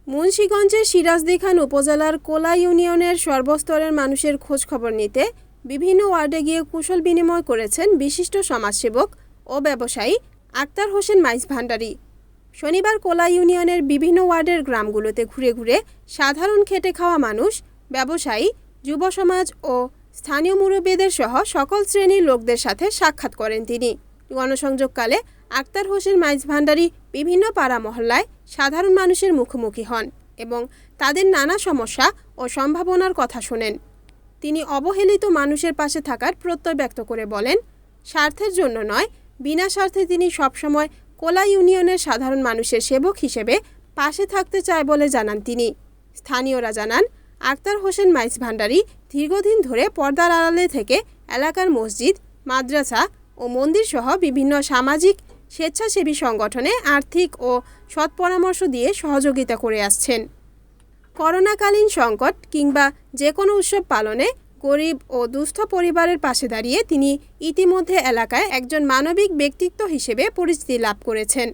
মুন্সিগঞ্জের সিরাজদি খান উপজেলার কোলা ইউনিয়নের সর্বস্তরের মানুষের খোঁজখবর নিতে বিভিন্ন ওয়ার্ডে গিয়ে কুশল বিনিময় করেছেন বিশিষ্ট সমাজসেবক ও ব্যবসায়ী আক্তার হোসেন মাইজ ভান্ডারী। শনিবার কোলা ইউনিয়নের বিভিন্ন ওয়ার্ডের গ্রামগুলোতে ঘুরে ঘুরে সাধারণ খেটে খাওয়া মানুষ, ব্যবসায়ী, যুব সমাজ ও স্থানীয় মুরব্বীদের সহ সকল শ্রেণীর লোকদের সাথে সাক্ষাৎ করেন তিনি। গণসংযোগকালে আক্তার হোসেন মাইজ ভান্ডারী বিভিন্ন পাড়া মহল্লায় সাধারণ মানুষের মুখোমুখি হন এবং তাদের নানা সমস্যা ও সম্ভাবনার কথা শোনেন। তিনি অবহেলিত মানুষের পাশে থাকার প্রত্যয় ব্যক্ত করে বলেন, স্বার্থের জন্য নয়, বিনা স্বার্থে তিনি সবসময় কোলা ইউনিয়নের সাধারণ মানুষের সেবক হিসেবে পাশে থাকতে চায় বলে জানান তিনি। স্থানীয়রা জানান, আক্তার হোসেন মাইজ ভান্ডারী দীর্ঘদিন ধরে পর্দার আড়ালে থেকে এলাকার মসজিদ, মাদ্রাসা ও মন্দিরসহ বিভিন্ন সামাজিক স্বেচ্ছাসেবী সংগঠনে আর্থিক ও সৎ পরামর্শ দিয়ে সহযোগিতা করে আসছেন। করোনাকালীন সংকট কিংবা যে কোনো উৎসব পালনে গরিব ও দুস্থ পরিবারের পাশে দাঁড়িয়ে তিনি ইতিমধ্যে এলাকায় একজন মানবিক ব্যক্তিত্ব হিসেবে পরিচিতি লাভ করেছেন।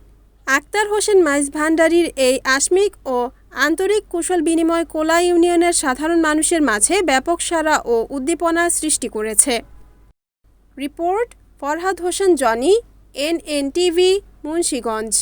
আক্তার হোসেন মাইজ ভান্ডারীর এই আস্মিক ও আন্তরিক কুশল বিনিময় কোলা ইউনিয়নের সাধারণ মানুষের মাঝে ব্যাপক সাড়া ও উদ্দীপনার সৃষ্টি করেছে। Report Farhad Hossain Johnny, NNTV, Munshiganj.